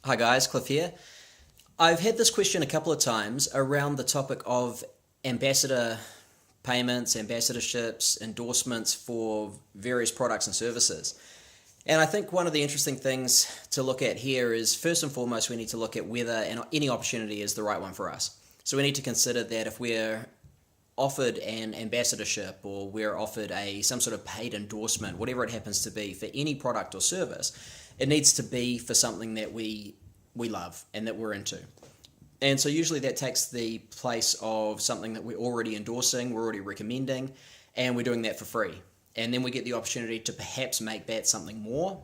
Hi guys, Cliff here. I've had this question a couple of times around the topic of ambassador payments, ambassadorships, endorsements for various products and services. And I think one of the interesting things to look at here is first and foremost, we need to look at whether any opportunity is the right one for us. So we need to consider that if we're offered an ambassadorship or we're offered some sort of paid endorsement, whatever it happens to be for any product or service, it needs to be for something that we love and that we're into. And so usually that takes the place of something that we're already endorsing, we're already recommending, and we're doing that for free. And then we get the opportunity to perhaps make that something more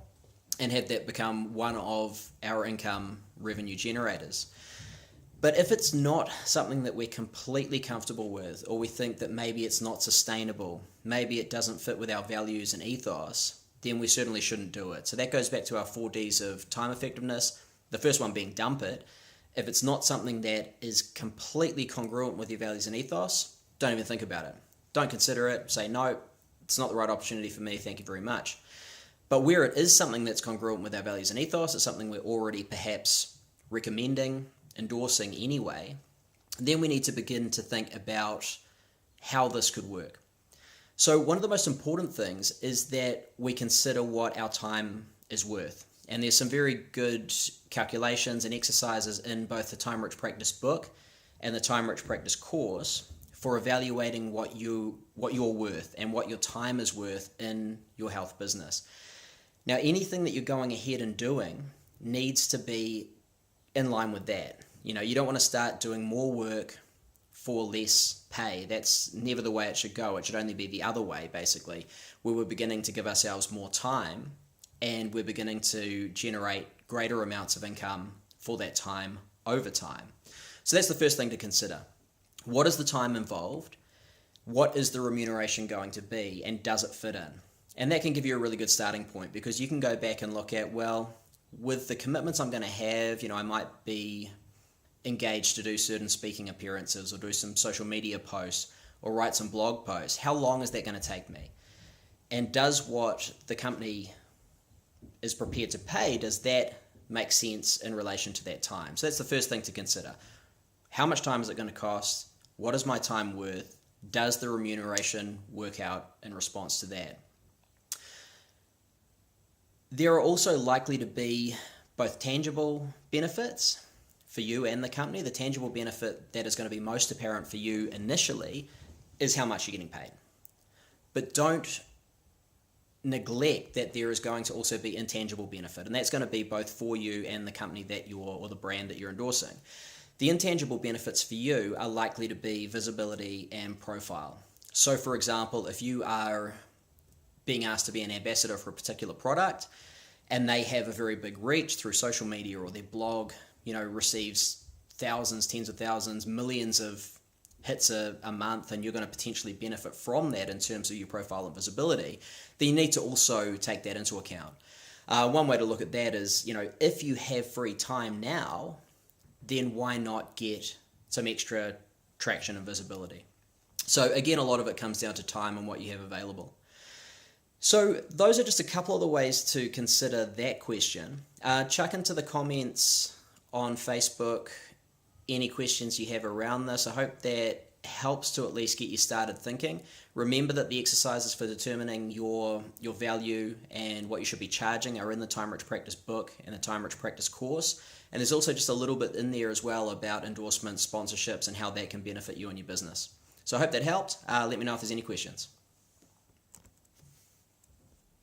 and have that become one of our income revenue generators. But if it's not something that we're completely comfortable with, or we think that maybe it's not sustainable, maybe it doesn't fit with our values and ethos, then we certainly shouldn't do it. So that goes back to our 4Ds of time effectiveness. The first one being dump it. If it's not something that is completely congruent with your values and ethos, don't even think about it. Don't consider it. Say, no, it's not the right opportunity for me. Thank you very much. But where it is something that's congruent with our values and ethos, it's something we're already perhaps recommending, endorsing anyway, then we need to begin to think about how this could work. So one of the most important things is that we consider what our time is worth. And there's some very good calculations and exercises in both the Time Rich Practice book and the Time Rich Practice course for evaluating what you're worth and what your time is worth in your health business. Now, anything that you're going ahead and doing needs to be in line with that. You don't want to start doing more work for less pay. That's never the way it should go. It should only be the other way, basically, where we're beginning to give ourselves more time and we're beginning to generate greater amounts of income for that time over time. So that's the first thing to consider. What is the time involved? What is the remuneration going to be? And does it fit in? And that can give you a really good starting point, because you can go back and look at, well, with the commitments I'm going to have, I might be engaged to do certain speaking appearances or do some social media posts or write some blog posts. How long is that going to take me? And does what the company is prepared to pay, does that make sense in relation to that time? So that's the first thing to consider. How much time is it going to cost? What is my time worth? Does the remuneration work out in response to that? There are also likely to be both tangible benefits for you and the company. The tangible benefit that is going to be most apparent for you initially is how much you're getting paid. But don't neglect that there is going to also be intangible benefit, and that's going to be both for you and the company or the brand that you're endorsing. The intangible benefits for you are likely to be visibility and profile. So for example, if you are being asked to be an ambassador for a particular product and they have a very big reach through social media, or their blog receives thousands, tens of thousands, millions of hits a month, and you're going to potentially benefit from that in terms of your profile and visibility, then you need to also take that into account. One way to look at that is, if you have free time now, then why not get some extra traction and visibility? So again, a lot of it comes down to time and what you have available. So those are just a couple of the ways to consider that question. Chuck into the comments on Facebook any questions you have around this. I hope that helps to at least get you started thinking. Remember that the exercises for determining your value and what you should be charging are in the Time Rich Practice book and the Time Rich Practice course. And there's also just a little bit in there as well about endorsements, sponsorships, and how that can benefit you and your business. So I hope that helped. Let me know if there's any questions.